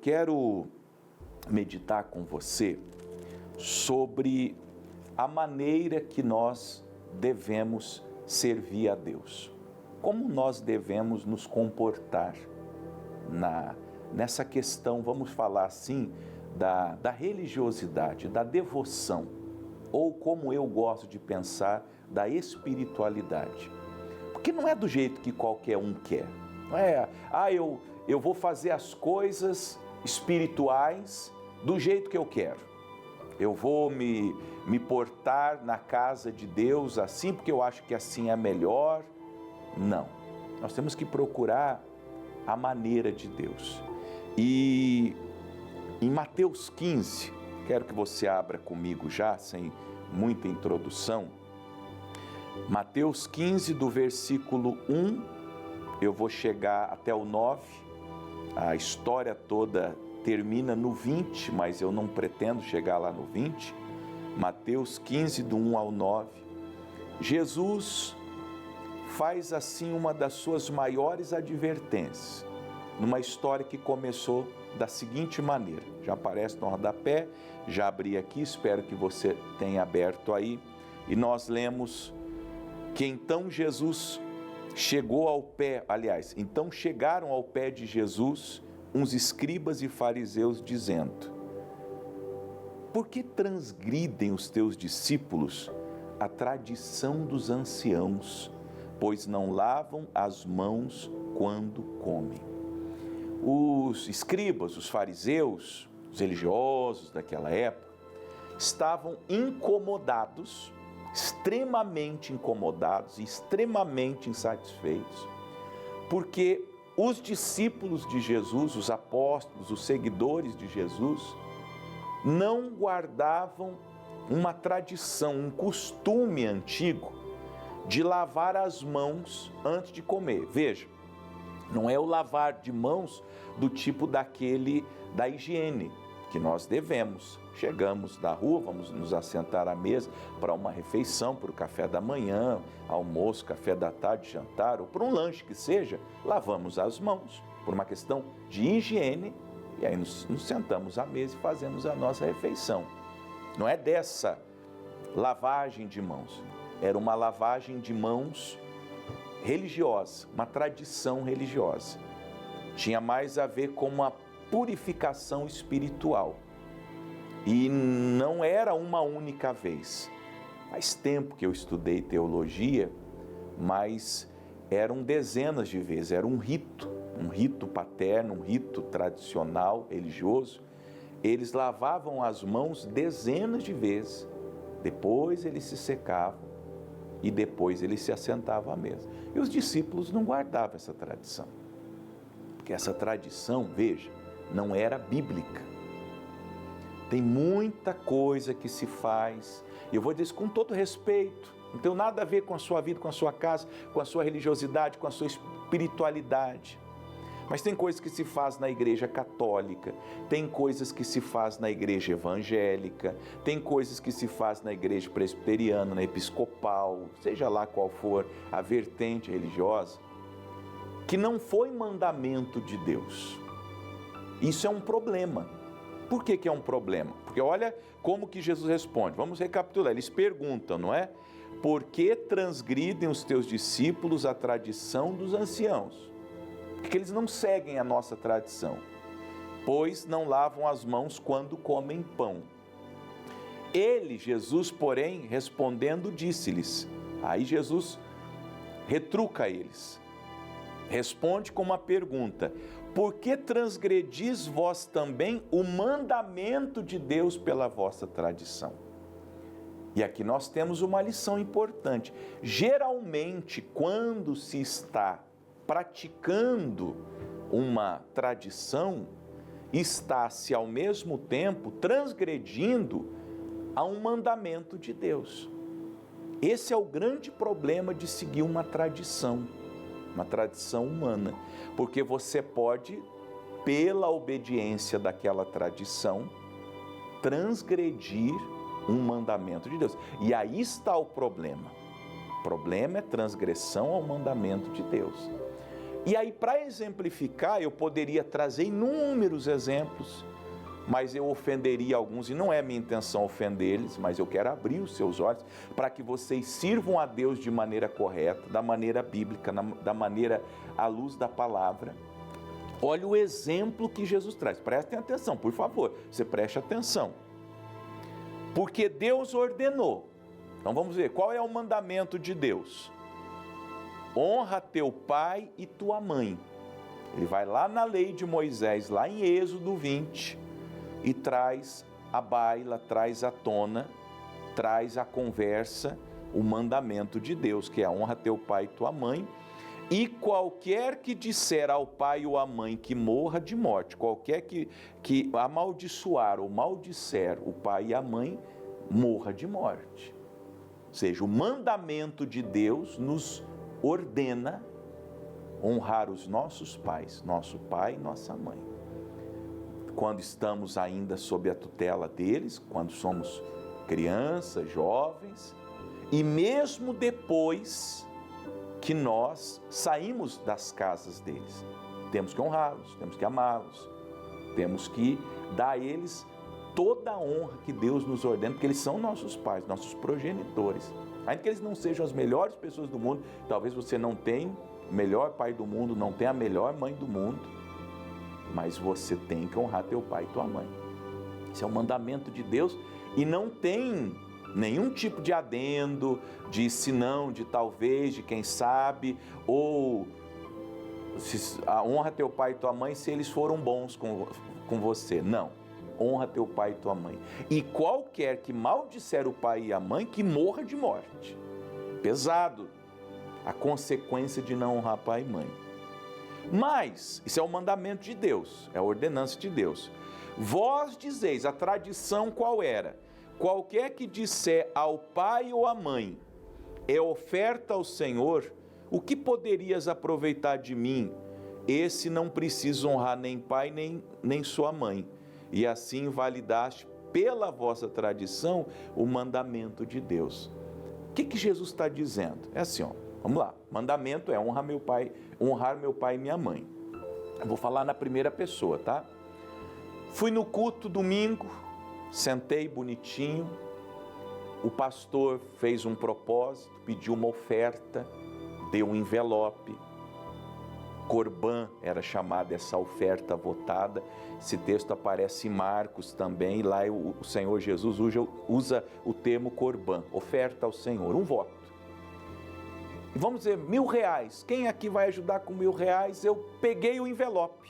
quero meditar com você sobre a maneira que nós devemos servir a Deus. Como nós devemos nos comportar nessa questão, vamos falar assim, da religiosidade, da devoção, ou como eu gosto de pensar, da espiritualidade. Porque não é do jeito que qualquer um quer. Não é, eu vou fazer as coisas espirituais do jeito que eu quero. Eu vou me portar na casa de Deus assim, porque eu acho que assim é melhor. Não. Nós temos que procurar a maneira de Deus. E em Mateus 15, quero que você abra comigo já, sem muita introdução. Mateus 15, do versículo 1, eu vou chegar até o 9. A história toda termina no 20, mas eu não pretendo chegar lá no 20. Mateus 15, do 1 ao 9. Jesus faz assim uma das suas maiores advertências, numa história que começou da seguinte maneira. Já aparece no rodapé, já abri aqui, espero que você tenha aberto aí. E nós lemos que então Jesus chegou ao pé, então chegaram ao pé de Jesus uns escribas e fariseus dizendo: por que transgridem os teus discípulos a tradição dos anciãos, pois não lavam as mãos quando comem? Os escribas, os fariseus, os religiosos daquela época, estavam incomodados, extremamente incomodados e extremamente insatisfeitos, porque os discípulos de Jesus, os apóstolos, os seguidores de Jesus, não guardavam uma tradição, um costume antigo de lavar as mãos antes de comer. Veja, não é o lavar de mãos do tipo da higiene que nós devemos. Chegamos da rua, vamos nos assentar à mesa para uma refeição, para o café da manhã, almoço, café da tarde, jantar, ou para um lanche que seja, lavamos as mãos por uma questão de higiene e aí nos sentamos à mesa e fazemos a nossa refeição. Não é dessa lavagem de mãos, era uma lavagem de mãos religiosa, uma tradição religiosa. Tinha mais a ver com uma purificação espiritual. E não era uma única vez. Faz tempo que eu estudei teologia, mas eram dezenas de vezes, era um rito paterno, um rito tradicional, religioso. Eles lavavam as mãos dezenas de vezes, depois eles se secavam e depois eles se assentavam à mesa. E os discípulos não guardavam essa tradição, porque essa tradição, veja, não era bíblica. Tem muita coisa que se faz, e eu vou dizer isso com todo respeito, não tem nada a ver com a sua vida, com a sua casa, com a sua religiosidade, com a sua espiritualidade. Mas tem coisas que se faz na igreja católica, tem coisas que se faz na igreja evangélica, tem coisas que se faz na igreja presbiteriana, na episcopal, seja lá qual for a vertente religiosa, que não foi mandamento de Deus. Isso é um problema. Por que é um problema? Porque olha como que Jesus responde. Vamos recapitular. Eles perguntam, não é? Por que transgridem os teus discípulos a tradição dos anciãos? Porque eles não seguem a nossa tradição, pois não lavam as mãos quando comem pão. Ele, Jesus, porém, respondendo, disse-lhes. Aí Jesus retruca eles. Responde com uma pergunta: por que transgredis vós também o mandamento de Deus pela vossa tradição? E aqui nós temos uma lição importante. Geralmente, quando se está praticando uma tradição, está-se ao mesmo tempo transgredindo a um mandamento de Deus. Esse é o grande problema de seguir uma tradição humana, porque você pode, pela obediência daquela tradição, transgredir um mandamento de Deus. E aí está o problema. O problema é transgressão ao mandamento de Deus. E aí, para exemplificar, eu poderia trazer inúmeros exemplos, mas eu ofenderia alguns, e não é minha intenção ofender eles, mas eu quero abrir os seus olhos para que vocês sirvam a Deus de maneira correta, da maneira bíblica, da maneira à luz da palavra. Olha o exemplo que Jesus traz. Prestem atenção, por favor, você preste atenção. Porque Deus ordenou. Então vamos ver, qual é o mandamento de Deus? Honra teu pai e tua mãe. Ele vai lá na lei de Moisés, lá em Êxodo 20, e traz à baila, traz à tona, traz à conversa o mandamento de Deus, que é honra teu pai e tua mãe. E qualquer que disser ao pai ou à mãe que morra de morte, qualquer que amaldiçoar ou maldisser o pai e a mãe, morra de morte. Ou seja, o mandamento de Deus nos ordena honrar os nossos pais, nosso pai e nossa mãe. Quando estamos ainda sob a tutela deles, quando somos crianças, jovens, e mesmo depois que nós saímos das casas deles. Temos que honrá-los, temos que amá-los, temos que dar a eles toda a honra que Deus nos ordena, porque eles são nossos pais, nossos progenitores. Ainda que eles não sejam as melhores pessoas do mundo, talvez você não tenha o melhor pai do mundo, não tenha a melhor mãe do mundo, mas você tem que honrar teu pai e tua mãe. Esse é o mandamento de Deus e não tem nenhum tipo de adendo, de se não, de talvez, de quem sabe, ou honra teu pai e tua mãe se eles foram bons com você. Não, honra teu pai e tua mãe. E qualquer que maldisser o pai e a mãe, que morra de morte. Pesado a consequência de não honrar pai e mãe. Mas, isso é o mandamento de Deus, é a ordenança de Deus. Vós dizeis, a tradição qual era? Qualquer que disser ao pai ou à mãe, é oferta ao Senhor, o que poderias aproveitar de mim? Esse não precisa honrar nem pai nem sua mãe. E assim validaste pela vossa tradição o mandamento de Deus. O que Jesus está dizendo? É assim, ó, vamos lá. Mandamento é honrar meu pai e minha mãe. Eu vou falar na primeira pessoa, tá? Fui no culto domingo, sentei bonitinho, o pastor fez um propósito, pediu uma oferta, deu um envelope. Corbã era chamada essa oferta votada. Esse texto aparece em Marcos também, lá o Senhor Jesus usa o termo corbã, oferta ao Senhor, um voto. E vamos dizer, R$1.000, quem aqui vai ajudar com R$1.000? Eu peguei o envelope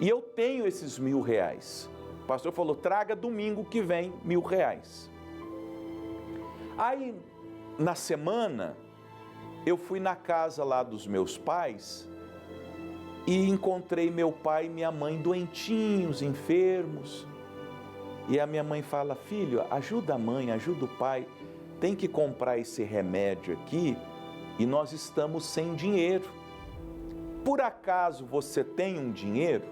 e eu tenho esses R$1.000. O pastor falou, traga domingo que vem R$1.000. Aí, na semana, eu fui na casa lá dos meus pais e encontrei meu pai e minha mãe doentinhos, enfermos. E a minha mãe fala, filho, ajuda a mãe, ajuda o pai, tem que comprar esse remédio aqui e nós estamos sem dinheiro. Por acaso você tem um dinheiro?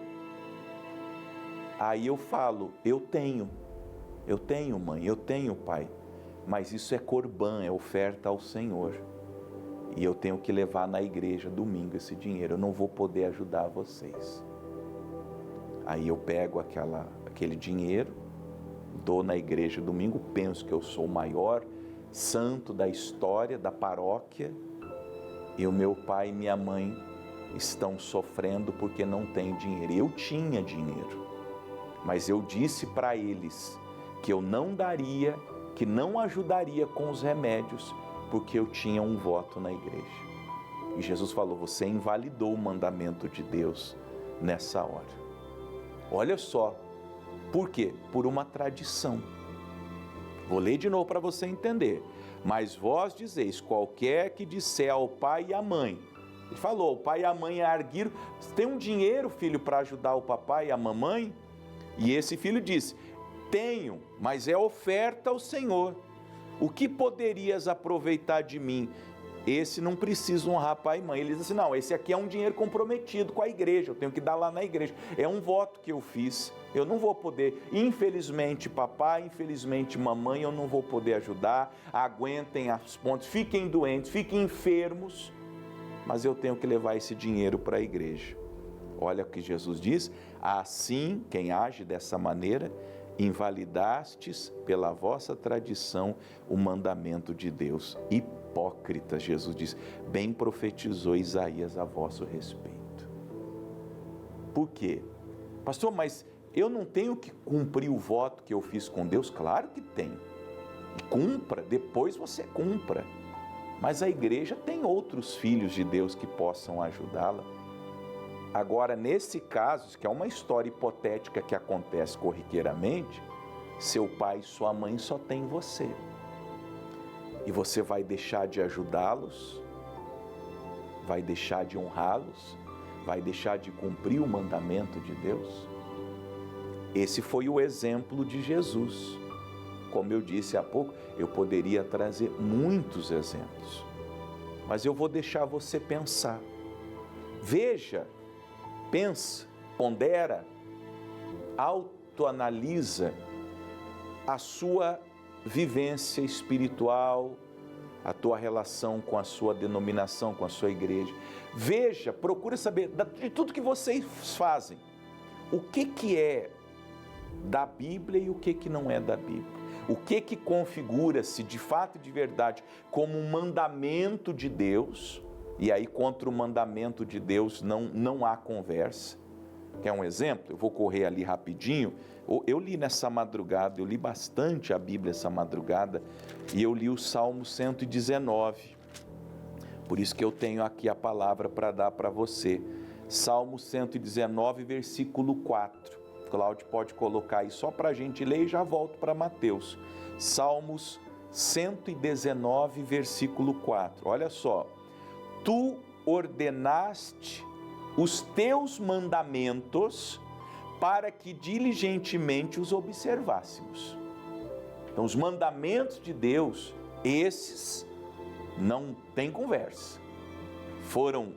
Aí eu falo, eu tenho mãe, eu tenho pai, mas isso é corbã, é oferta ao Senhor. E eu tenho que levar na igreja domingo esse dinheiro, eu não vou poder ajudar vocês. Aí eu pego aquele dinheiro, dou na igreja domingo, penso que eu sou o maior santo da história, da paróquia, e o meu pai e minha mãe estão sofrendo porque não têm dinheiro. Eu tinha dinheiro, mas eu disse para eles que eu não daria, que não ajudaria com os remédios, porque eu tinha um voto na igreja. E Jesus falou, você invalidou o mandamento de Deus nessa hora. Olha só, por quê? Por uma tradição. Vou ler de novo para você entender. Mas vós dizeis, qualquer que disser ao pai e à mãe, ele falou, o pai e a mãe arguiram, tem um dinheiro, filho, para ajudar o papai e a mamãe? E esse filho disse, tenho, mas é oferta ao Senhor. O que poderias aproveitar de mim? Esse não precisa honrar pai e mãe. Ele diz assim, não, esse aqui é um dinheiro comprometido com a igreja, eu tenho que dar lá na igreja. É um voto que eu fiz, eu não vou poder, infelizmente papai, infelizmente mamãe, eu não vou poder ajudar. Aguentem as pontes, fiquem doentes, fiquem enfermos. mas eu tenho que levar esse dinheiro para a igreja. Olha o que Jesus diz: assim, quem age dessa maneira, invalidastes pela vossa tradição o mandamento de Deus. Hipócritas, Jesus diz, bem profetizou Isaías a vosso respeito. Por quê? Pastor, mas eu não tenho que cumprir o voto que eu fiz com Deus? Claro que tem. E cumpra, depois você cumpra. Mas a igreja tem outros filhos de Deus que possam ajudá-la. Agora, nesse caso, que é uma história hipotética que acontece corriqueiramente, seu pai e sua mãe só têm você. E você vai deixar de ajudá-los? Vai deixar de honrá-los? Vai deixar de cumprir o mandamento de Deus? Esse foi o exemplo de Jesus. Como eu disse há pouco, eu poderia trazer muitos exemplos, mas eu vou deixar você pensar. Veja, pensa, pondera, autoanalisa a sua vivência espiritual, a tua relação com a sua denominação, com a sua igreja. Veja, procura saber de tudo que vocês fazem, o que é da Bíblia e o que não é da Bíblia. O que configura-se de fato e de verdade como um mandamento de Deus, e aí contra o mandamento de Deus não há conversa. Quer um exemplo? Eu vou correr ali rapidinho. Eu li nessa madrugada, eu li bastante a Bíblia essa madrugada, e eu li o Salmo 119. Por isso que eu tenho aqui a palavra para dar para você. Salmo 119, versículo 4. Cláudio pode colocar aí só para a gente ler e já volto para Mateus. Salmos 119, versículo 4. Olha só. Tu ordenaste os teus mandamentos para que diligentemente os observássemos. Então, os mandamentos de Deus, esses não tem conversa. Foram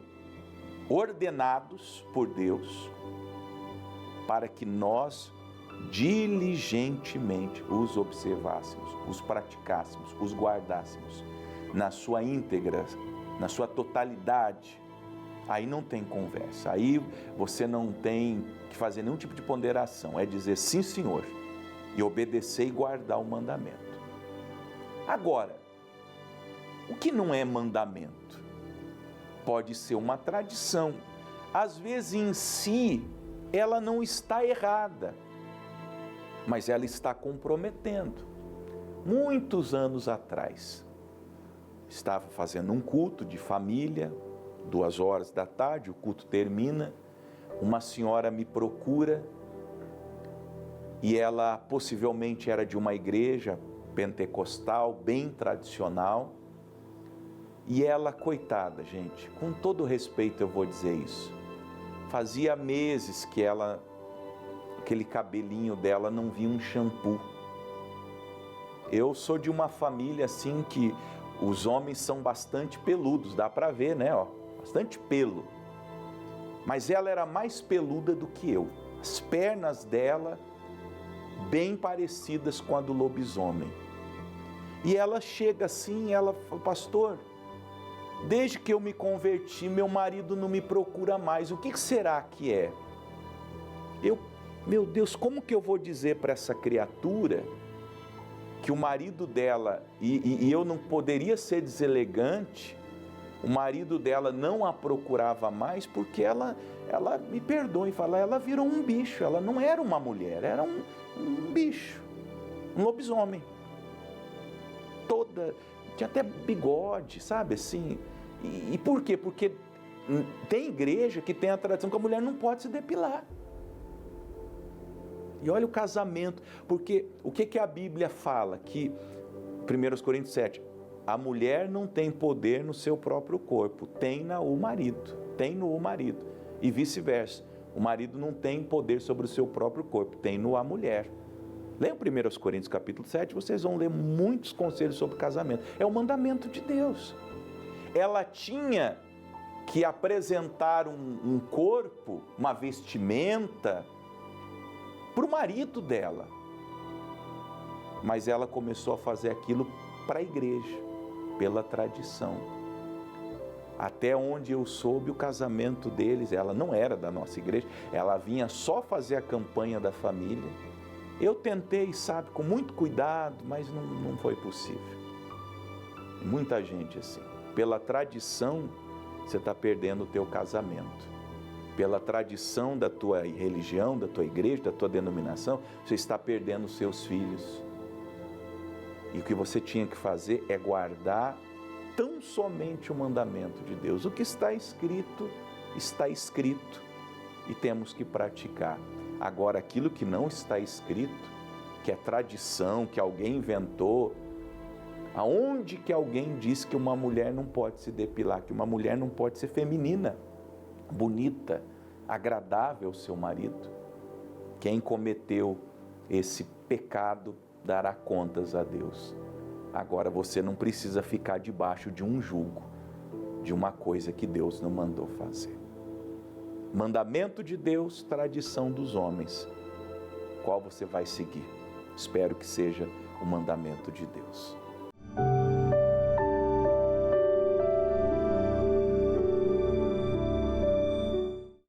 ordenados por Deus para que nós diligentemente os observássemos, os praticássemos, os guardássemos na sua íntegra, na sua totalidade. Aí não tem conversa, aí você não tem que fazer nenhum tipo de ponderação, é dizer sim, Senhor, e obedecer e guardar o mandamento. Agora, o que não é mandamento? Pode ser uma tradição, às vezes em si ela não está errada, mas ela está comprometendo. Muitos anos atrás, estava fazendo um culto de família, 2h da tarde, o culto termina, uma senhora me procura e ela possivelmente era de uma igreja pentecostal, bem tradicional, e ela, coitada, gente, com todo respeito eu vou dizer isso, fazia meses que ela, aquele cabelinho dela não vinha um shampoo. Eu sou de uma família assim que os homens são bastante peludos, dá para ver, né? Bastante pelo. Mas ela era mais peluda do que eu. As pernas dela bem parecidas com a do lobisomem. E ela chega assim, ela fala, pastor, desde que eu me converti, meu marido não me procura mais. O que será que é? Meu Deus, como que eu vou dizer para essa criatura que o marido dela, e eu não poderia ser deselegante, o marido dela não a procurava mais porque ela me perdoe, fala, ela virou um bicho, ela não era uma mulher, era um bicho, um lobisomem. Tinha até bigode, sabe assim? E por quê? Porque tem igreja que tem a tradição que a mulher não pode se depilar. E olha o casamento, porque o que a Bíblia fala? Que 1 Coríntios 7, a mulher não tem poder no seu próprio corpo, tem-na o marido, tem-no o marido. E vice-versa, o marido não tem poder sobre o seu próprio corpo, tem-no a mulher. Leiam 1 Coríntios capítulo 7, vocês vão ler muitos conselhos sobre casamento. É o mandamento de Deus. Ela tinha que apresentar um corpo, uma vestimenta, para o marido dela. Mas ela começou a fazer aquilo para a igreja, pela tradição. Até onde eu soube, o casamento deles, ela não era da nossa igreja, ela vinha só fazer a campanha da família. Eu tentei, sabe, com muito cuidado, mas não foi possível. E muita gente assim, pela tradição, você está perdendo o teu casamento. Pela tradição da tua religião, da tua igreja, da tua denominação, você está perdendo os seus filhos. E o que você tinha que fazer é guardar tão somente o mandamento de Deus. O que está escrito e temos que praticar. Agora, aquilo que não está escrito, que é tradição, que alguém inventou, aonde que alguém diz que uma mulher não pode se depilar, que uma mulher não pode ser feminina, bonita, agradável ao seu marido? Quem cometeu esse pecado dará contas a Deus. Agora você não precisa ficar debaixo de um jugo, de uma coisa que Deus não mandou fazer. Mandamento de Deus, tradição dos homens. Qual você vai seguir? Espero que seja o mandamento de Deus.